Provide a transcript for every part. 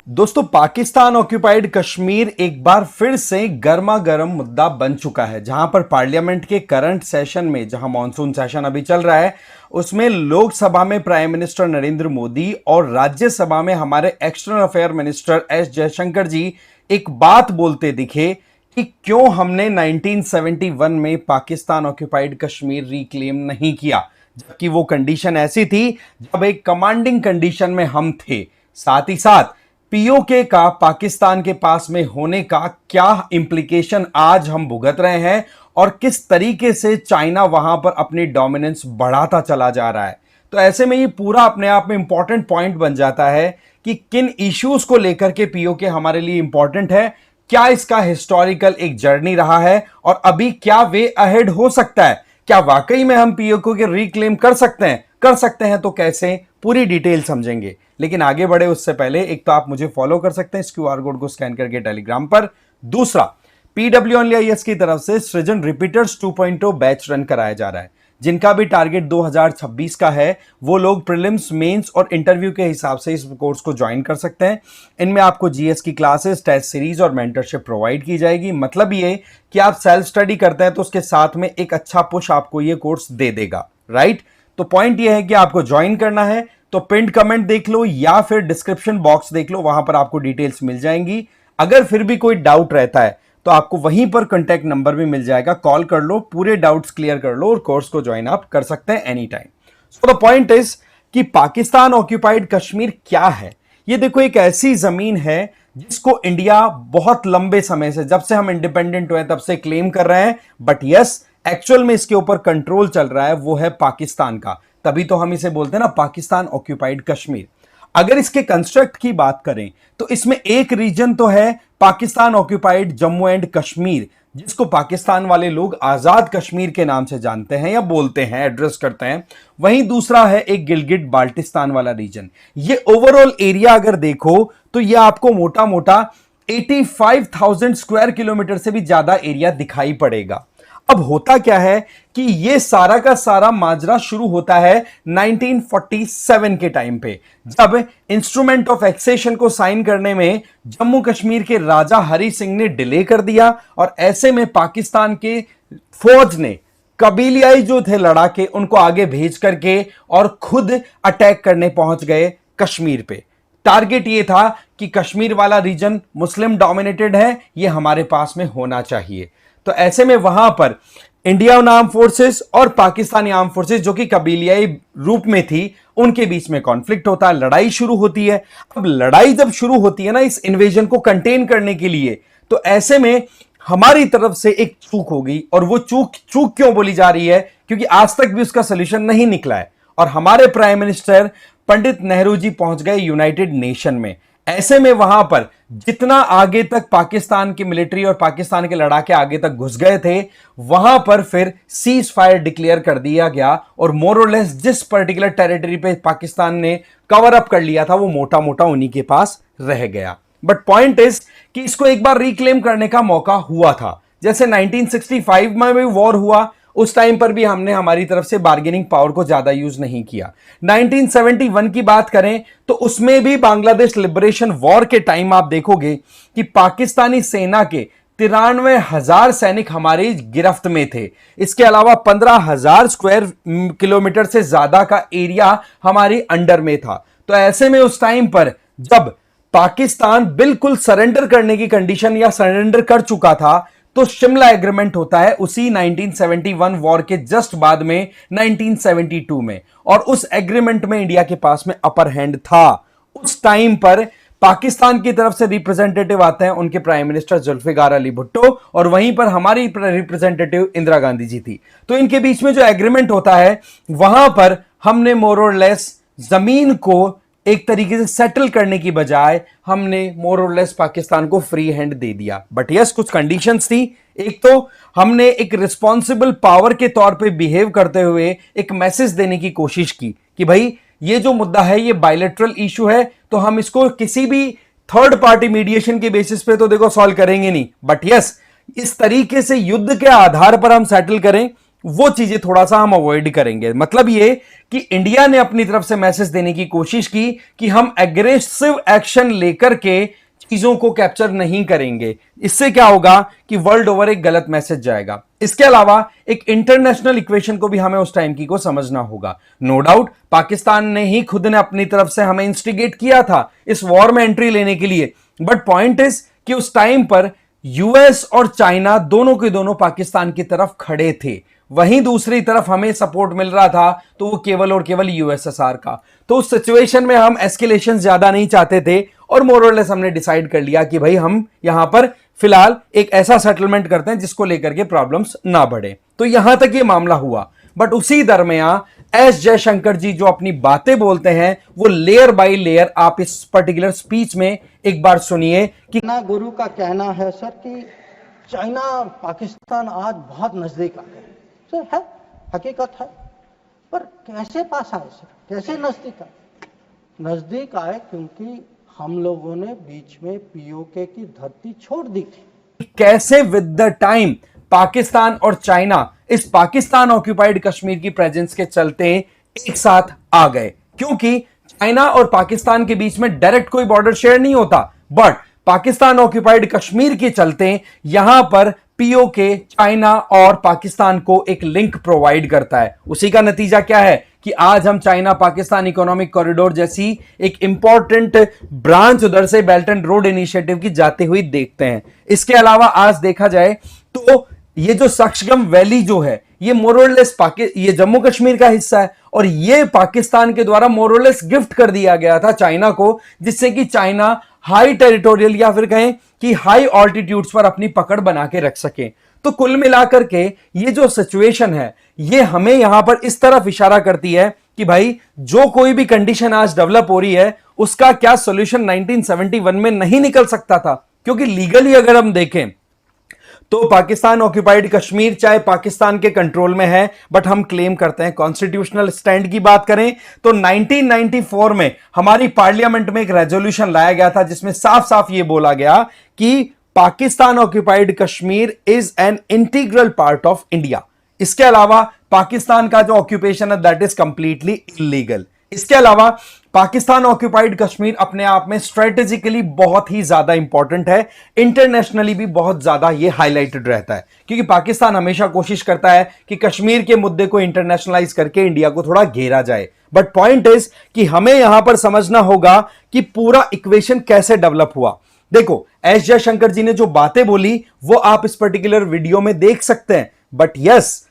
दोस्तों, पाकिस्तान ऑक्यूपाइड कश्मीर एक बार फिर से गर्मा गर्म मुद्दा बन चुका है। जहां पर पार्लियामेंट के करंट सेशन में, जहां मॉनसून सेशन अभी चल रहा है, उसमें लोकसभा में प्राइम मिनिस्टर नरेंद्र मोदी और राज्यसभा में हमारे external affair minister S Jaishankar ji एक बात बोलते दिखे कि क्यों हमने 1971 में पाकिस्तान ऑक्यूपाइड कश्मीर रिक्लेम नहीं किया, जबकि वो कंडीशन ऐसी थी जब एक कमांडिंग कंडीशन में हम थे। साथ ही साथ पीओके का पाकिस्तान के पास में होने का क्या इंप्लीकेशन आज हम भुगत रहे हैं और किस तरीके से चाइना वहां पर अपनी डोमिनेंस बढ़ाता चला जा रहा है। तो ऐसे में ये पूरा अपने आप में इंपॉर्टेंट पॉइंट बन जाता है कि किन इश्यूज को लेकर के पीओके हमारे लिए इंपॉर्टेंट है, क्या इसका हिस्टोरिकल एक जर्नी रहा है और अभी क्या वे अहेड हो सकता है। क्या वाकई में हम पीओके के रिक्लेम कर सकते हैं तो कैसे, पूरी डिटेल समझेंगे। लेकिन आगे बढ़े उससे पहले एक तो आप मुझे फॉलो कर सकते हैं इस क्यूआर कोड को स्कैन करके टेलीग्राम पर। दूसरा, PWOnlyIS की तरफ से सृजन रिपीटर्स 2.0 बैच रन कराया जा रहा है। जिनका भी टारगेट 2026 का है वो लोग प्रीलिम्स, मेंस और इंटरव्यू के हिसाब से इस कोर्स को ज्वाइन कर सकते हैं। इनमें आपको जीएस की क्लासेस, टेस्ट सीरीज और मेंटरशिप प्रोवाइड की जाएगी। मतलब ये कि आप सेल्फ स्टडी करते हैं तो उसके साथ में एक अच्छा पुश आपको ये कोर्स दे देगा, राइट। तो पॉइंट ये है कि आपको ज्वाइन करना है तो पिंड कमेंट देख लो या फिर डिस्क्रिप्शन बॉक्स देख लो, वहां पर आपको डिटेल्स मिल जाएंगी। अगर फिर भी कोई डाउट रहता है तो आपको वहीं पर कांटेक्ट नंबर भी मिल जाएगा, कॉल कर लो, पूरे डाउट्स क्लियर कर लो और कोर्स को ज्वाइन आप कर सकते हैं any time. So the point is कि पाकिस्तान ऑक्यूपाइड कश्मीर क्या है। ये देखो, एक ऐसी जमीन है जिसको इंडिया बहुत लंबे समय से, जब से हम इंडिपेंडेंट हुए तब से क्लेम कर रहे हैं, बट यस एक्चुअल में इसके ऊपर कंट्रोल चल रहा है वो है पाकिस्तान का। तभी तो हम इसे बोलते हैं ना पाकिस्तान ऑक्यूपाइड कश्मीर। अगर इसके कंस्ट्रक्ट की बात करें तो इसमें एक रीजन तो है पाकिस्तान ऑक्यूपाइड जम्मू एंड कश्मीर, जिसको पाकिस्तान वाले लोग आजाद कश्मीर के नाम से जानते हैं या बोलते हैं, एड्रेस करते हैं। वहीं दूसरा है एक गिलगिट बाल्टिस्तान वाला रीजन। ये ओवरऑल एरिया अगर देखो तो ये आपको मोटा मोटा 85,000 स्क्वायर किलोमीटर से भी ज्यादा एरिया दिखाई पड़ेगा। अब होता क्या है कि ये सारा का सारा माजरा शुरू होता है 1947 के टाइम पे, जब इंस्ट्रूमेंट ऑफ एक्सेशन को साइन करने में जम्मू कश्मीर के राजा हरि सिंह ने डिले कर दिया और ऐसे में पाकिस्तान के फौज ने कबीलियाई जो थे लड़ाके उनको आगे भेज करके और खुद अटैक करने पहुंच गए कश्मीर पे। टारगेट ये था कि कश्मीर वाला रीजन मुस्लिम डोमिनेटेड है, ये हमारे पास में होना चाहिए। तो ऐसे में वहां पर इंडियन आर्म फोर्सेस और पाकिस्तानी आर्म फोर्सेस जो कि कबीलियाई रूप में थी, उनके बीच में कॉन्फ्लिक्ट होता है, लड़ाई शुरू होती है। अब लड़ाई जब शुरू होती है ना इस इन्वेजन को कंटेन करने के लिए, तो ऐसे में हमारी तरफ से एक चूक हो गई। और वो चूक क्यों बोली जा रही है? क्योंकि आज तक भी उसका सोल्यूशन नहीं निकला है और हमारे प्राइम मिनिस्टर पंडित नेहरू जी पहुंच गए यूनाइटेड नेशन में। ऐसे में वहां पर जितना आगे तक पाकिस्तान की मिलिट्री और पाकिस्तान के लड़ाके आगे तक घुस गए थे, वहां पर फिर सीज फायर डिक्लेयर कर दिया गया और मोर और लेस जिस पर्टिकुलर टेरिटरी पे पाकिस्तान ने कवर अप कर लिया था वो मोटा मोटा उन्हीं के पास रह गया। बट पॉइंट इज कि इसको एक बार रिक्लेम करने का मौका हुआ था। जैसे 1965 में भी वॉर हुआ, उस टाइम पर भी हमने हमारी तरफ से बार्गेनिंग पावर को ज्यादा यूज नहीं किया। 1971 की बात करें तो उसमें भी बांग्लादेश लिबरेशन वॉर के टाइम आप देखोगे कि पाकिस्तानी सेना के 93,000 सैनिक हमारी गिरफ्त में थे। इसके अलावा 15,000 स्क्वायर किलोमीटर से ज्यादा का एरिया हमारी अंडर में था। तो ऐसे में उस टाइम पर जब पाकिस्तान बिल्कुल सरेंडर करने की कंडीशन या सरेंडर कर चुका था, तो शिमला एग्रीमेंट होता है उसी 1971 वॉर के जस्ट बाद में 1972 में, और उस एग्रीमेंट में इंडिया के पास में अपर हैंड था। उस टाइम पर पाकिस्तान की तरफ से रिप्रेजेंटेटिव आते हैं उनके प्राइम मिनिस्टर जुल्फिकार अली भुट्टो, और वहीं पर हमारी रिप्रेजेंटेटिव इंदिरा गांधी जी थी। तो इनके बीच में जो एग्रीमेंट होता है वहां पर हमने मोर और लेस जमीन को एक तरीके से सेटल करने की बजाय हमने मोर और लेस पाकिस्तान को फ्री हैंड दे दिया। बट यस, कुछ कंडीशंस थी। एक तो हमने एक रिस्पॉन्सिबल पावर के तौर पे बिहेव करते हुए एक मैसेज देने की कोशिश की कि भाई ये जो मुद्दा है ये बायलैटरल इशू है, तो हम इसको किसी भी थर्ड पार्टी मीडिएशन के बेसिस पे तो देखो सॉल्व करेंगे नहीं, बट यस इस तरीके से युद्ध के आधार पर हम सेटल करें वो चीजें थोड़ा सा हम अवॉइड करेंगे। मतलब ये कि इंडिया ने अपनी तरफ से मैसेज देने की कोशिश की कि हम एग्रेसिव एक्शन लेकर के चीजों को कैप्चर नहीं करेंगे। इससे क्या होगा कि वर्ल्ड ओवर एक गलत मैसेज जाएगा। इसके अलावा एक इंटरनेशनल इक्वेशन को भी हमें उस टाइम की को समझना होगा। नो डाउट पाकिस्तान ने ही खुद ने अपनी तरफ से हमें इंस्टिगेट किया था इस वॉर में एंट्री लेने के लिए, बट पॉइंट इज कि उस टाइम पर यूएस और चाइना दोनों के दोनों पाकिस्तान की तरफ खड़े थे, वहीं दूसरी तरफ हमें सपोर्ट मिल रहा था तो वो केवल और केवल यूएसएसआर का। तो उस सिचुएशन में हम एस्केलेशन ज्यादा नहीं चाहते थे और मोरलेस हमने डिसाइड कर लिया कि भाई हम यहां पर फिलहाल एक ऐसा सेटलमेंट करते हैं जिसको लेकर के प्रॉब्लम्स ना बढ़े। तो यहां तक ये मामला हुआ। बट उसी दरमियान एस जयशंकर जी जो अपनी बातें बोलते हैं वो लेयर बाय लेयर आप इस पर्टिकुलर स्पीच में एक बार सुनिए कि ना गुरु का कहना है सर कि चाइना पाकिस्तान आज बहुत नजदीक आ गए। सर है, हकीकत है, पर कैसे पास आए सर, कैसे नजदीक आए? नजदीक आए क्योंकि हम लोगों ने बीच में पीओके की धरती छोड़ दी थी। कैसे विद द टाइम पाकिस्तान और चाइना इस पाकिस्तान ऑक्यूपाइड कश्मीर की प्रेजेंस के चलते एक साथ आ गए, क्योंकि चाइना और पाकिस्तान के बीच में डायरेक्ट कोई बॉर्डर शेयर नहीं होता, बट पाकिस्तान ऑक्यूपाइड कश्मीर के चलते यहां पर पीओके चाइना और पाकिस्तान को एक लिंक प्रोवाइड करता है। उसी का नतीजा क्या है कि आज हम चाइना पाकिस्तान इकोनॉमिक कॉरिडोर जैसी एक इंपॉर्टेंट ब्रांच उधर से बेल्ट एंड रोड इनिशिएटिव की जाते हुए देखते हैं। इसके अलावा आज देखा जाए तो ये जो सक्शगम वैली जो है ये मोरलेस ये जम्मू कश्मीर का हिस्सा है और ये पाकिस्तान के द्वारा मोरलेस गिफ्ट कर दिया गया था चाइना को, जिससे कि चाइना हाई टेरिटोरियल या फिर कहें कि हाई ऑल्टीट्यूड्स पर अपनी पकड़ बना के रख सके। तो कुल मिलाकर के ये जो सिचुएशन है ये हमें यहां पर इस तरफ इशारा करती है कि भाई जो कोई भी कंडीशन आज डेवलप हो रही है उसका क्या सॉल्यूशन 1971 में नहीं निकल सकता था, क्योंकि लीगली अगर हम देखें तो पाकिस्तान ऑक्यूपाइड कश्मीर चाहे पाकिस्तान के कंट्रोल में है, बट हम क्लेम करते हैं कॉन्स्टिट्यूशनल स्टैंड की बात करें तो 1994 में हमारी पार्लियामेंट में एक रेजोल्यूशन लाया गया था जिसमें साफ साफ ये बोला गया कि Pakistan occupied Kashmir is an integral part of India. इसके अलावा पाकिस्तान का जो ऑक्यूपेशन है दैट इज कंप्लीटली इलीगल। इसके अलावा पाकिस्तान ऑक्यूपाइड कश्मीर अपने आप में स्ट्रेटेजिकली बहुत ही ज्यादा इंपॉर्टेंट है, इंटरनेशनली भी बहुत ज्यादा ये हाईलाइटेड रहता है, क्योंकि पाकिस्तान हमेशा कोशिश करता है कि कश्मीर के मुद्दे को इंटरनेशनलाइज करके इंडिया को थोड़ा घेरा जाए। बट पॉइंट इज कि हमें यहां पर समझना होगा कि पूरा इक्वेशन कैसे डेवलप हुआ। देखो एस जयशंकर जी ने जो बातें बोली वो आप इस पर्टिकुलर वीडियो में देख सकते हैं, बट यस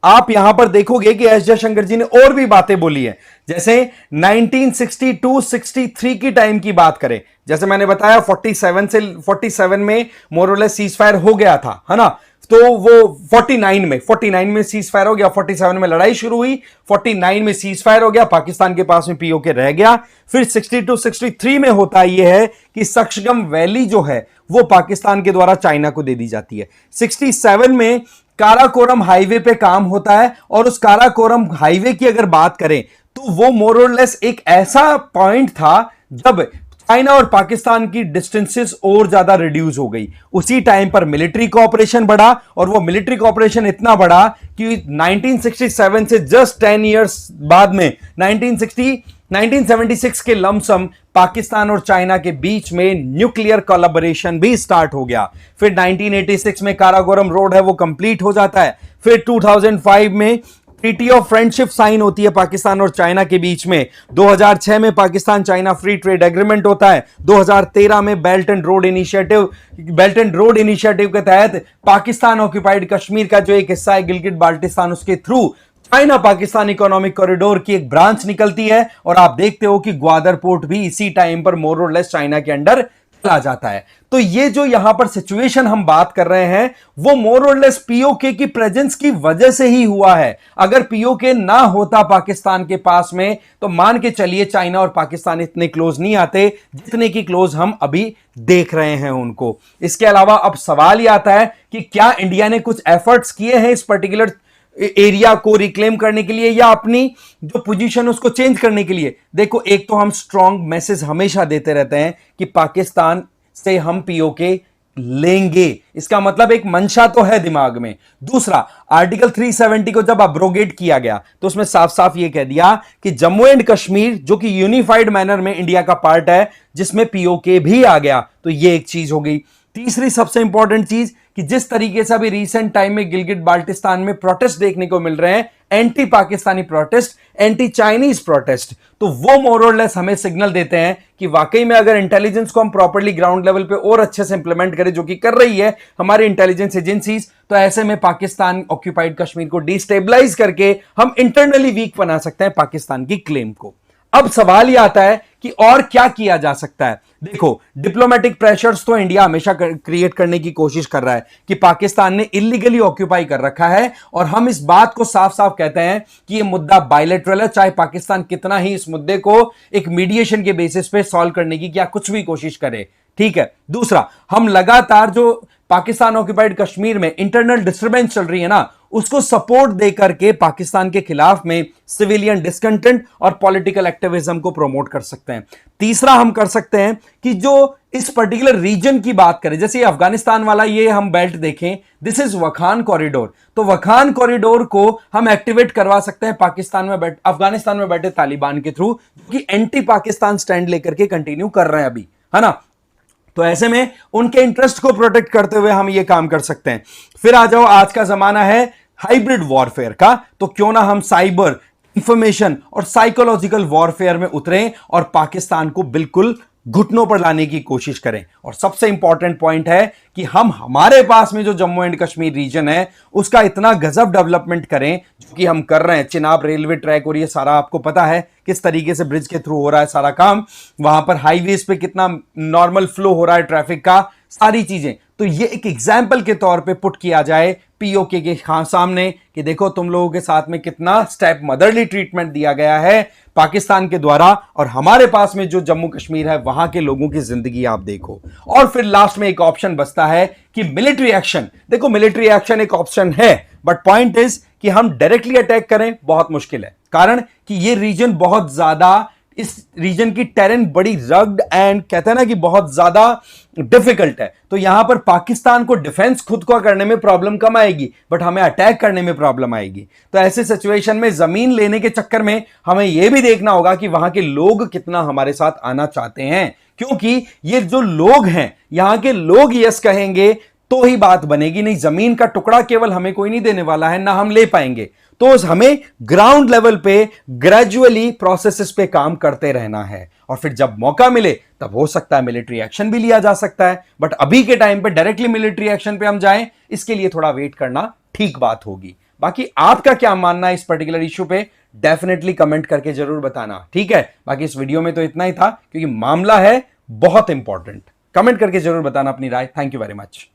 आप यहां पर देखोगे कि एस जयशंकर जी ने और भी बातें बोली है। जैसे 1962-63 की टाइम की बात करें, जैसे मैंने बताया 47 में मोरलेस सीज फायर हो गया था, है ना, तो वो 49 में सीज फायर हो गया, 47 में लड़ाई शुरू हुई, 49 में सीज फायर हो गया, पाकिस्तान के पास में पीओके रह गया। फिर 62-63 में होता यह है कि सक्शगम वैली जो है वो पाकिस्तान के द्वारा चाइना को दे दी जाती है। 67 में काराकोरम हाईवे पे काम होता है और उस काराकोरम हाईवे की अगर बात करें तो वो मोरलेस एक ऐसा पॉइंट था जब चाइना और पाकिस्तान की डिस्टेंसेस और ज्यादा रिड्यूस हो गई। उसी टाइम पर मिलिट्री कोऑपरेशन बढ़ा और वो मिलिट्री कोऑपरेशन इतना बढ़ा कि 1967 से जस्ट 10 इयर्स बाद में 1976 के लमसम पाकिस्तान और चाइना के बीच में न्यूक्लियर कोलैबोरेशन भी स्टार्ट हो गया। फिर 1986 में काराकोरम रोड है वो कंप्लीट हो जाता है। फिर 2005 में ट्रीटी ऑफ फ्रेंडशिप साइन होती है पाकिस्तान और चाइना के बीच में। 2006 में Pakistan China free trade agreement होता है। 2013 में बेल्ट एंड रोड इनिशिएटिव के तहत पाकिस्तान ऑक्यूपाइड कश्मीर का जो एक हिस्सा है गिलगिट बाल्टिस्तान, उसके through China Pakistan economic corridor की एक ब्रांच निकलती है और आप देखते हो कि ग्वादर पोर्ट भी इसी टाइम पर मोर और लेस चाइना के अंडर चला जाता है। तो ये जो यहां पर सिचुएशन हम बात कर रहे हैं वो मोर और लेस पीओके की प्रेजेंस की वजह से ही हुआ है। अगर पीओके ना होता पाकिस्तान के पास में तो मान के चलिए चाइना और पाकिस्तान इतने क्लोज नहीं आते जितने की क्लोज हम अभी देख रहे हैं उनको। इसके अलावा अब सवाल यह आता है कि क्या इंडिया ने कुछ एफर्ट्स किए हैं इस पर्टिकुलर एरिया को रिक्लेम करने के लिए या अपनी जो पोजीशन उसको चेंज करने के लिए। देखो एक तो हम स्ट्रॉन्ग मैसेज हमेशा देते रहते हैं कि पाकिस्तान से हम पीओके लेंगे। इसका मतलब एक मंशा तो है दिमाग में। दूसरा, आर्टिकल 370 को जब अब्रोगेट किया गया तो उसमें साफ साफ यह कह दिया कि जम्मू एंड कश्मीर जो कि यूनिफाइड मैनर में इंडिया का पार्ट है, जिसमें पीओके भी आ गया, तो यह एक चीज हो गई। तीसरी सबसे इंपॉर्टेंट चीज कि जिस तरीके से अभी रिसेंट टाइम में गिलगिट बाल्टिस्तान में प्रोटेस्ट देखने को मिल रहे हैं, anti Pakistani protest, anti Chinese protest, तो वो मोर और लेस हमें सिग्नल देते हैं कि वाकई में अगर इंटेलिजेंस को हम प्रॉपर्ली ग्राउंड लेवल पे और अच्छे से इंप्लीमेंट करें, जो कि कर रही है हमारी इंटेलिजेंस एजेंसीज, तो ऐसे में पाकिस्तान ऑक्यूपाइड कश्मीर को डिस्टेबलाइज करके हम इंटरनली वीक बना सकते हैं पाकिस्तान की क्लेम को। अब सवाल यह आता है कि और क्या किया जा सकता है। देखो, डिप्लोमेटिक प्रेशर्स तो इंडिया हमेशा क्रिएट करने की कोशिश कर रहा है कि पाकिस्तान ने इलीगली ऑक्यूपाई कर रखा है, और हम इस बात को साफ साफ कहते हैं कि यह मुद्दा बायलैटरल है, चाहे पाकिस्तान कितना ही इस मुद्दे को एक मीडिएशन के बेसिस पे सॉल्व करने की क्या कुछ भी कोशिश करे। ठीक है। दूसरा, हम लगातार जो पाकिस्तान ऑक्यूपाइड कश्मीर में इंटरनल डिस्टर्बेंस चल रही है ना, उसको सपोर्ट देकर के पाकिस्तान के खिलाफ में सिविलियन डिस्कंटेंट और पॉलिटिकल एक्टिविज्म को प्रमोट कर सकते हैं। तीसरा, हम कर सकते हैं कि जो इस पर्टिकुलर रीजन की बात करें, जैसे अफगानिस्तान वाला ये हम बेल्ट देखें, दिस इज वखान कॉरिडोर, तो वखान कॉरिडोर को हम एक्टिवेट करवा सकते हैं अफगानिस्तान में बैठे तालिबान के थ्रू, जो कि एंटी पाकिस्तान स्टैंड लेकर के कंटिन्यू कर रहे हैं अभी, है ना। तो ऐसे में उनके इंटरेस्ट को प्रोटेक्ट करते हुए हम ये काम कर सकते हैं। फिर आ जाओ, आज का जमाना है हाइब्रिड वॉरफेयर का, तो क्यों ना हम साइबर, इंफॉर्मेशन और साइकोलॉजिकल वॉरफेयर में उतरें और पाकिस्तान को बिल्कुल घुटनों पर लाने की कोशिश करें। और सबसे इंपॉर्टेंट पॉइंट है कि हम हमारे पास में जो जम्मू एंड कश्मीर रीजन है उसका इतना गजब डेवलपमेंट करें, जो कि हम कर रहे हैं। चिनाब रेलवे ट्रैक और ये सारा आपको पता है किस तरीके से ब्रिज के थ्रू हो रहा है सारा काम, वहां पर हाईवेज पे कितना नॉर्मल फ्लो हो रहा है ट्रैफिक का, सारी चीजें। तो ये एक एग्जाम्पल के तौर पे पुट किया जाए पीओके के सामने कि देखो तुम लोगों के साथ में कितना स्टेप मदरली ट्रीटमेंट दिया गया है पाकिस्तान के द्वारा, और हमारे पास में जो जम्मू कश्मीर है वहां के लोगों की जिंदगी आप देखो। और फिर लास्ट में एक ऑप्शन बचता है कि मिलिट्री एक्शन। देखो, मिलिट्री एक्शन एक ऑप्शन है, बट पॉइंट इज कि हम डायरेक्टली अटैक करें बहुत मुश्किल है, कारण कि ये रीजन बहुत ज्यादा, इस रीजन की टेरेन बड़ी रग्ड एंड कहते हैं ना कि बहुत ज्यादा डिफिकल्ट है। तो यहां पर पाकिस्तान को डिफेंस खुद को करने में प्रॉब्लम कम आएगी, बट हमें अटैक करने में प्रॉब्लम आएगी। तो ऐसे सिचुएशन में जमीन लेने के चक्कर में हमें यह भी देखना होगा कि वहां के लोग कितना हमारे साथ आना चाहते हैं, क्योंकि ये जो लोग हैं, यहां के लोग यस कहेंगे तो ही बात बनेगी, नहीं जमीन का टुकड़ा केवल हमें कोई नहीं देने वाला है, ना हम ले पाएंगे। तो हमें ग्राउंड लेवल पे ग्रेजुअली प्रोसेसेस पे काम करते रहना है, और फिर जब मौका मिले तब हो सकता है मिलिट्री एक्शन भी लिया जा सकता है। बट अभी के टाइम पे डायरेक्टली मिलिट्री एक्शन पे हम जाएं, इसके लिए थोड़ा वेट करना ठीक बात होगी। बाकी आपका क्या मानना है इस पर्टिकुलर इश्यू पे, डेफिनेटली कमेंट करके जरूर बताना। ठीक है, बाकी इस वीडियो में तो इतना ही था, क्योंकि मामला है बहुत इंपॉर्टेंट। कमेंट करके जरूर बताना अपनी राय। Thank you very much.